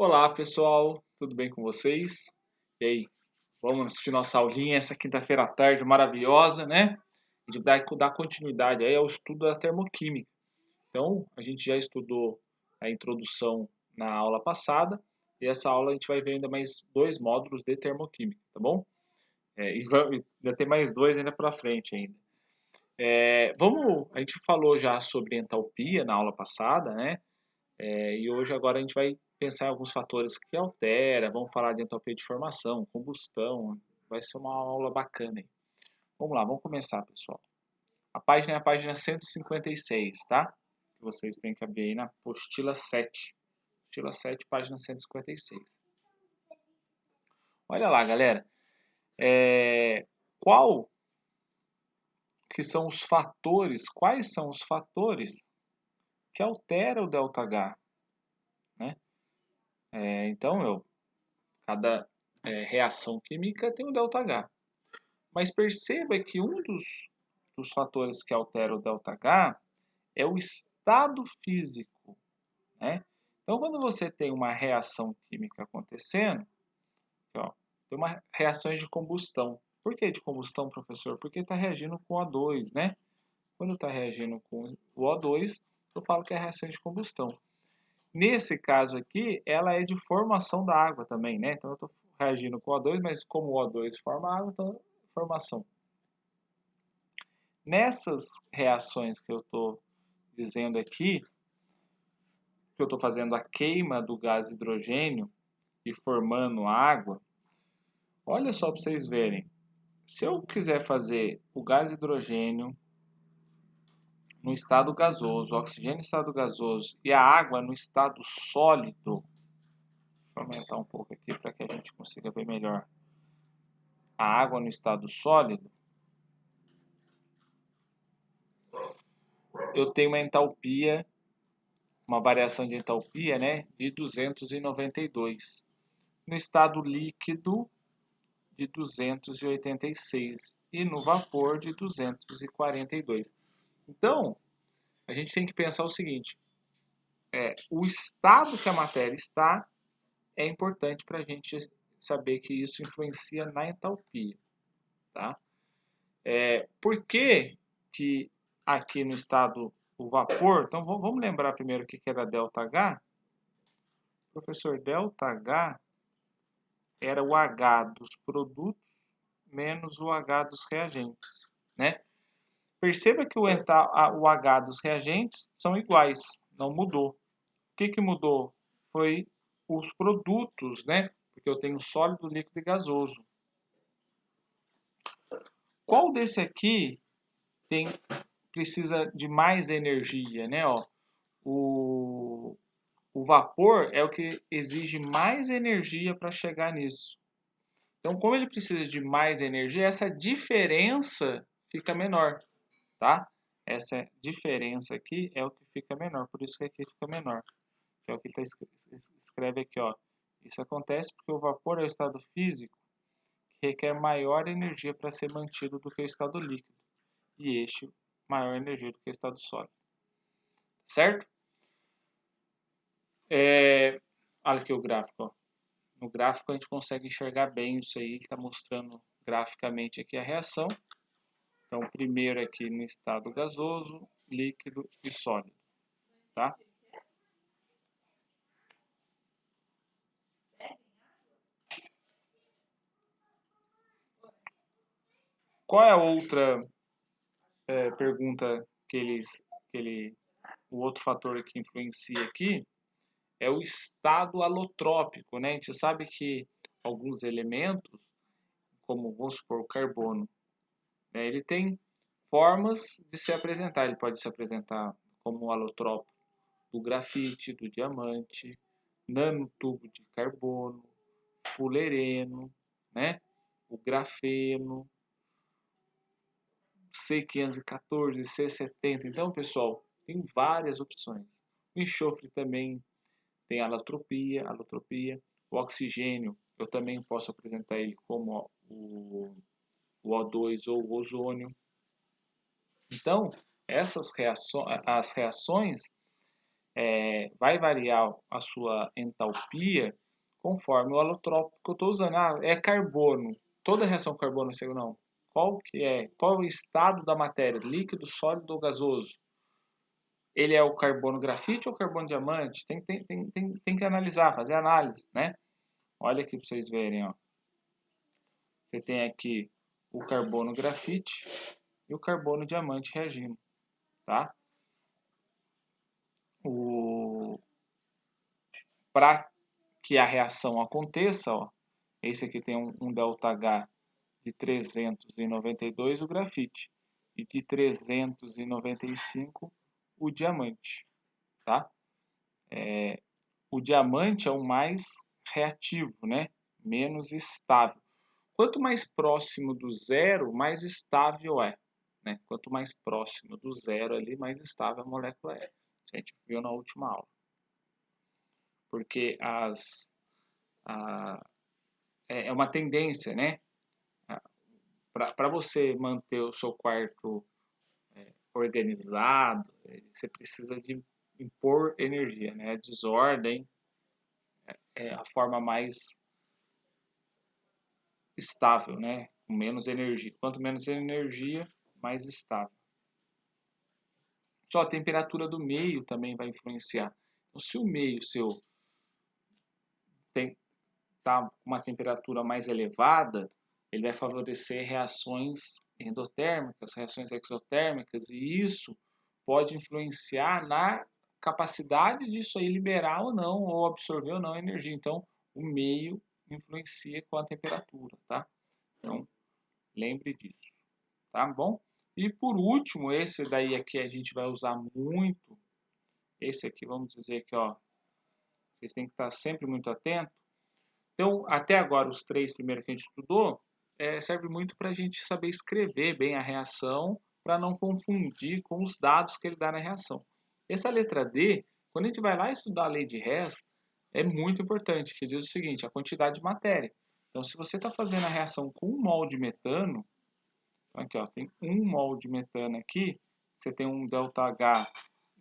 Olá, pessoal, tudo bem com vocês? E aí, vamos assistir nossa aulinha essa quinta-feira à tarde maravilhosa, né? A gente vai dar continuidade aí ao estudo da termoquímica. Então, a gente já estudou a introdução na aula passada e essa aula a gente vai ver ainda mais dois módulos de termoquímica, tá bom? E ainda tem mais dois ainda pela frente ainda. A gente falou já sobre entalpia na aula passada, né? E hoje agora a gente vai pensar em alguns fatores que altera, vamos falar de entalpia de formação, combustão, vai ser uma aula bacana aí. Vamos lá, vamos começar, pessoal. A página é a página 156, tá? Que vocês têm que abrir aí na apostila 7. Apostila 7, página 156. Olha lá, galera. Qual que são os fatores, quais são os fatores que alteram o ΔH, né? Cada reação química tem um ΔH. Mas perceba que um dos fatores que altera o ΔH é o estado físico, né? Então, quando você tem uma reação química acontecendo, ó, tem uma reações de combustão. Por que de combustão, professor? Porque está reagindo com O2, né? Quando está reagindo com o O2, eu falo que é reação de combustão. Nesse caso aqui, ela é de formação da água também, né? Então, eu estou reagindo com o O2, mas como o O2 forma água, então formação. Nessas reações que eu estou dizendo aqui, que eu estou fazendo a queima do gás hidrogênio e formando água, olha só para vocês verem. Se eu quiser fazer o gás hidrogênio no estado gasoso, o oxigênio no estado gasoso e a água no estado sólido, deixa eu aumentar um pouco aqui para que a gente consiga ver melhor. A água no estado sólido, eu tenho uma entalpia, uma variação de entalpia, né, de 292. No estado líquido, de 286 e no vapor de 242. Então, a gente tem que pensar o seguinte: o estado que a matéria está é importante para a gente saber que isso influencia na entalpia, tá? Por que que aqui no estado o vapor? Então vamos lembrar primeiro o que era ΔH. Professor, ΔH era o H dos produtos menos o H dos reagentes, né? Perceba que o H dos reagentes são iguais, não mudou. O que mudou? Foi os produtos, né? Porque eu tenho sólido, líquido e gasoso. Qual desse aqui precisa de mais energia, né? Ó, o, o vapor é o que exige mais energia para chegar nisso. Então, como ele precisa de mais energia, essa diferença fica menor, tá? Essa diferença aqui é o que fica menor, por isso que aqui fica menor. Que é o que ele escreve aqui, ó. Isso acontece porque o vapor é o estado físico que requer maior energia para ser mantido do que o estado líquido. E este maior energia do que o estado sólido. Certo? Olha aqui o gráfico, ó. No gráfico a gente consegue enxergar bem isso aí, está mostrando graficamente aqui a reação. Então, primeiro aqui no estado gasoso, líquido e sólido, tá? Qual é a outra pergunta o outro fator que influencia aqui é o estado alotrópico, né? A gente sabe que alguns elementos, como vamos supor o carbono, né, ele tem formas de se apresentar. Ele pode se apresentar como alotrópico do grafite, do diamante, nanotubo de carbono, fulereno, né? O grafeno, C514, C70. Então, pessoal, tem várias opções. O enxofre também tem alotropia. O oxigênio, eu também posso apresentar ele como o O2 ou o ozônio. Então, as reações, vai variar a sua entalpia conforme o alotrópico que eu estou usando. Ah, é carbono. Toda reação carbono seco não. Qual que é? Qual é o estado da matéria? Líquido, sólido ou gasoso? Ele é o carbono grafite ou carbono diamante? Tem que analisar, fazer análise, né? Olha aqui para vocês verem, ó. Você tem aqui o carbono grafite e o carbono diamante reagindo, tá? Para que a reação aconteça, ó, esse aqui tem um ΔH de 392 o grafite e de 395 o diamante, tá? O diamante é o mais reativo, né? Menos estável. Quanto mais próximo do zero, mais estável é, né? Quanto mais próximo do zero ali, mais estável a molécula é. Isso a gente viu na última aula. Porque é uma tendência, né? Para você manter o seu quarto organizado, você precisa de impor energia, né? A desordem é a forma mais estável, né? Com menos energia. Quanto menos energia, mais estável. Só a temperatura do meio também vai influenciar. Então, se o meio seu tá com uma temperatura mais elevada, ele vai favorecer reações endotérmicas, reações exotérmicas, e isso pode influenciar na capacidade disso aí liberar ou não, ou absorver ou não energia. Então, o meio influencia com a temperatura, tá? Então, lembre disso, tá bom? E por último, esse daí aqui a gente vai usar muito. Esse aqui, vamos dizer que, ó, vocês têm que estar sempre muito atentos. Então, até agora, os três primeiros que a gente estudou, serve muito para a gente saber escrever bem a reação, para não confundir com os dados que ele dá na reação. Essa letra D, quando a gente vai lá estudar a lei de Hess, é muito importante, que diz o seguinte, a quantidade de matéria. Então, se você está fazendo a reação com 1 mol de metano, aqui ó, tem 1 mol de metano aqui, você tem um ΔH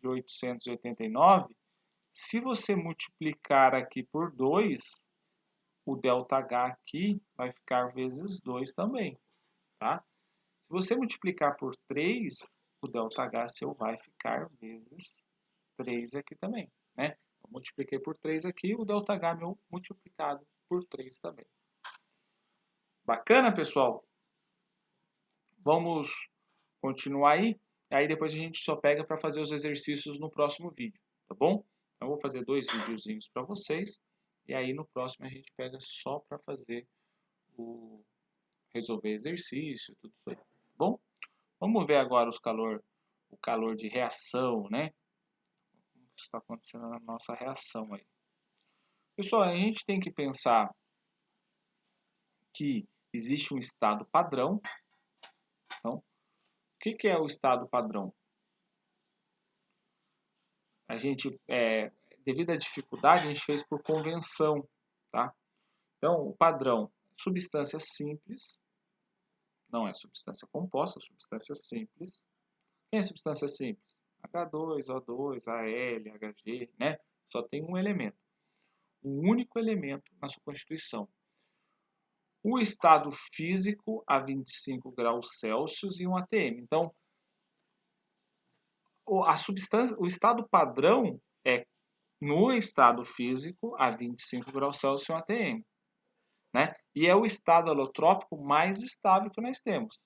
de 889, se você multiplicar aqui por 2, o ΔH aqui vai ficar vezes 2 também, tá? Se você multiplicar por 3, o ΔH seu vai ficar vezes 3 aqui também, né? Eu multipliquei por 3 aqui, o ΔH meu multiplicado por 3 também. Bacana, pessoal? Vamos continuar aí? Aí depois a gente só pega para fazer os exercícios no próximo vídeo, tá bom? Eu vou fazer 2 videozinhos para vocês, e aí no próximo a gente pega só para fazer resolver exercício, tudo isso aí, tá bom? Vamos ver agora o calor de reação, né? O que está acontecendo na nossa reação aí. Pessoal, a gente tem que pensar que existe um estado padrão. Então, o que é o estado padrão? A gente, devido à dificuldade, a gente fez por convenção, tá? Então, o padrão, substância simples, não é substância composta, é substância simples. Quem é substância simples? H2, O2, Al, Hg, né? Só tem um elemento. Um único elemento na sua constituição. O estado físico a 25 graus Celsius e um ATM. Então, o estado padrão é no estado físico a 25 graus Celsius e um ATM. Né? E é o estado alotrópico mais estável que nós temos.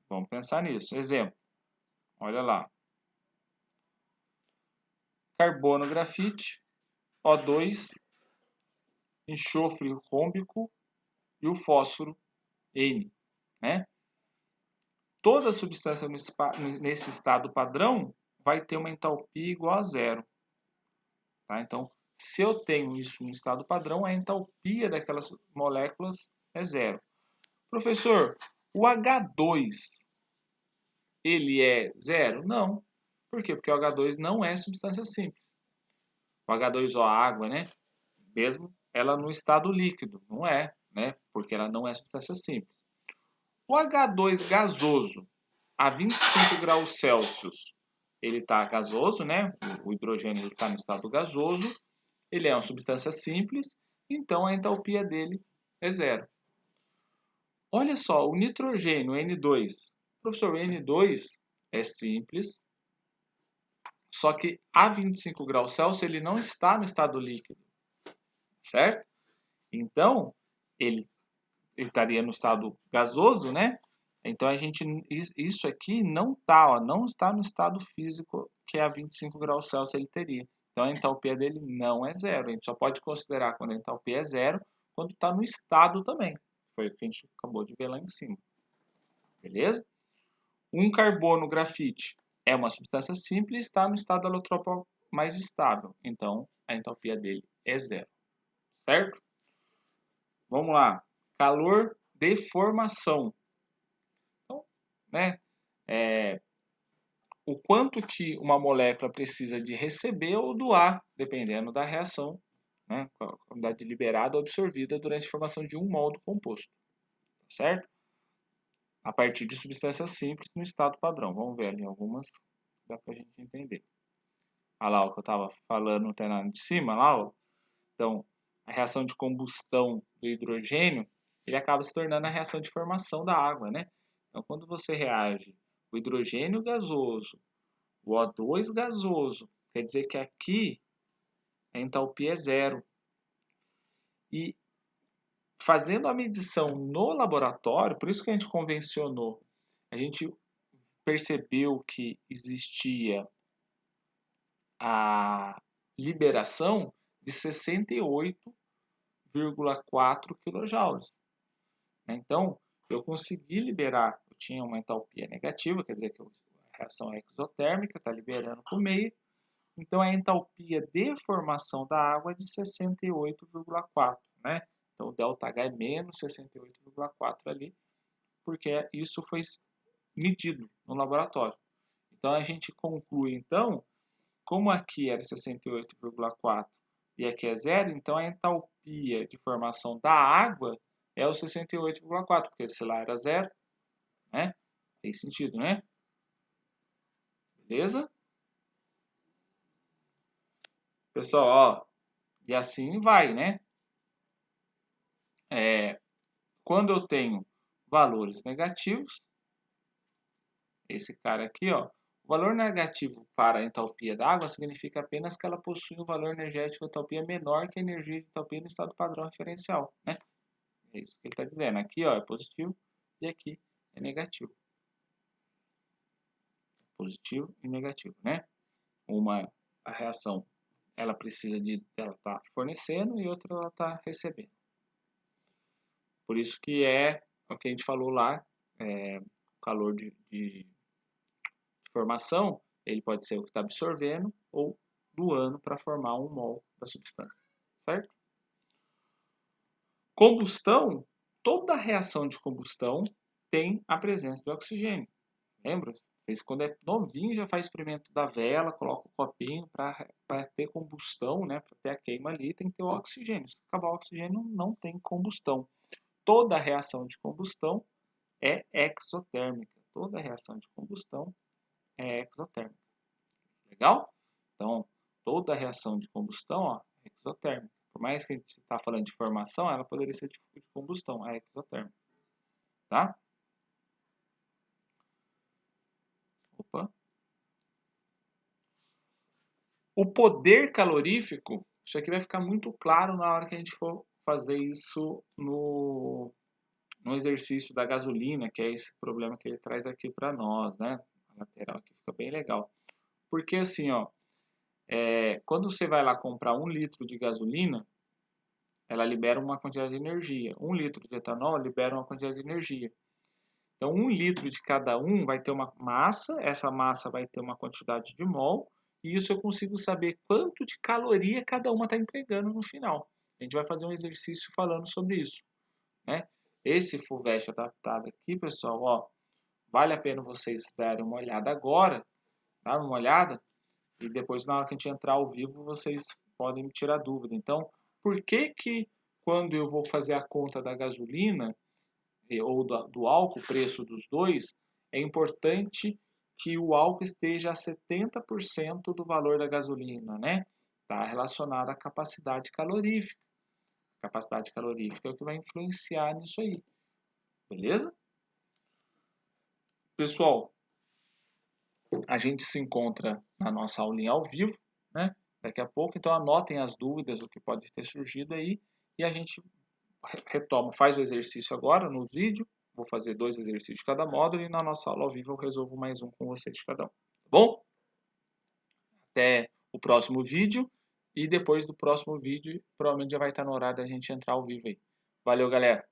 Vamos pensar nisso. Exemplo, olha lá. Carbono grafite, O2, enxofre rômbico e o fósforo N. Né? Toda substância nesse estado padrão vai ter uma entalpia igual a zero. Tá? Então, se eu tenho isso no estado padrão, a entalpia daquelas moléculas é zero. Professor, o H2, ele é zero? Não. Por quê? Porque o H2 não é substância simples. O H2O, a água, né? Mesmo ela no estado líquido, não é, né? Porque ela não é substância simples. O H2 gasoso a 25 graus Celsius ele está gasoso, né? O hidrogênio está no estado gasoso, ele é uma substância simples, então a entalpia dele é zero. Olha só, o nitrogênio, N2. Professor, o N2 é simples, só que a 25 graus Celsius ele não está no estado líquido, certo? Então, ele estaria no estado gasoso, né? Então, isso aqui não está, não está no estado físico que é a 25 graus Celsius ele teria. Então, a entalpia dele não é zero. A gente só pode considerar quando a entalpia é zero, quando está no estado também. Foi o que a gente acabou de ver lá em cima. Beleza? Um carbono grafite é uma substância simples e está no estado alotrópico mais estável. Então, a entalpia dele é zero. Certo? Vamos lá. Calor de formação. Então, né? O quanto que uma molécula precisa de receber ou doar, dependendo da reação, né? A quantidade liberada ou absorvida durante a formação de um mol do composto. Certo? A partir de substâncias simples no estado padrão. Vamos ver ali algumas, dá para a gente entender. Olha lá o que eu estava falando no terreno de cima, lá, ó. Então, a reação de combustão do hidrogênio, ele acaba se tornando a reação de formação da água, né? Então, quando você reage o hidrogênio gasoso, o O2 gasoso, quer dizer que aqui a entalpia é zero. E fazendo a medição no laboratório, por isso que a gente convencionou, a gente percebeu que existia a liberação de 68,4 kJ. Então, eu consegui liberar, eu tinha uma entalpia negativa, quer dizer que a reação é exotérmica, está liberando para o meio. Então, a entalpia de formação da água é de 68,4, né? Então, o ΔH é menos 68,4 ali, porque isso foi medido no laboratório. Então, a gente conclui, então, como aqui era 68,4 e aqui é zero, então a entalpia de formação da água é o 68,4, porque se lá era zero, né? Tem sentido, né? Beleza? Pessoal, ó, e assim vai, né? Quando eu tenho valores negativos, esse cara aqui, ó, o valor negativo para a entalpia da água significa apenas que ela possui um valor energético de entalpia menor que a energia de entalpia no estado padrão referencial, né? É isso que ele está dizendo. Aqui, ó, é positivo e aqui é negativo. Positivo e negativo, né? A reação, ela precisa ela tá fornecendo e outra ela está recebendo. Por isso que é o que a gente falou lá, o calor de formação, ele pode ser o que está absorvendo ou doando para formar um mol da substância, certo? Combustão, toda reação de combustão tem a presença de oxigênio. Lembra? Vocês, quando é novinho, já faz experimento da vela, coloca o copinho para ter combustão, né? Para ter a queima ali, tem que ter o oxigênio. Se acabar o oxigênio, não tem combustão. Toda reação de combustão é exotérmica. Toda reação de combustão é exotérmica. Legal? Então, toda reação de combustão, ó, é exotérmica. Por mais que a gente está falando de formação, ela poderia ser de combustão, é exotérmica. Tá? Opa. O poder calorífico, isso aqui vai ficar muito claro na hora que a gente for fazer isso no exercício da gasolina, que é esse problema que ele traz aqui para nós, né? A lateral aqui fica bem legal. Porque assim, ó, quando você vai lá comprar 1 litro de gasolina, ela libera uma quantidade de energia. 1 litro de etanol libera uma quantidade de energia. Então, 1 litro de cada um vai ter uma massa, essa massa vai ter uma quantidade de mol, e isso eu consigo saber quanto de caloria cada uma está entregando no final. A gente vai fazer um exercício falando sobre isso, né? Esse FUVEST adaptado aqui, pessoal, ó, vale a pena vocês darem uma olhada agora, dá uma olhada, e depois na hora que a gente entrar ao vivo, vocês podem me tirar dúvida. Então, por que que quando eu vou fazer a conta da gasolina, ou do álcool, o preço dos dois, é importante que o álcool esteja a 70% do valor da gasolina, né? Está relacionado à capacidade calorífica. A capacidade calorífica é o que vai influenciar nisso aí, beleza? Pessoal, a gente se encontra na nossa aulinha ao vivo, né? Daqui a pouco, então anotem as dúvidas, o que pode ter surgido aí, e a gente retoma, faz o exercício agora no vídeo, vou fazer 2 exercícios de cada módulo, e na nossa aula ao vivo eu resolvo mais um com vocês de cada um, tá bom? Até o próximo vídeo, e depois do próximo vídeo, provavelmente já vai estar no horário da gente entrar ao vivo aí. Valeu, galera!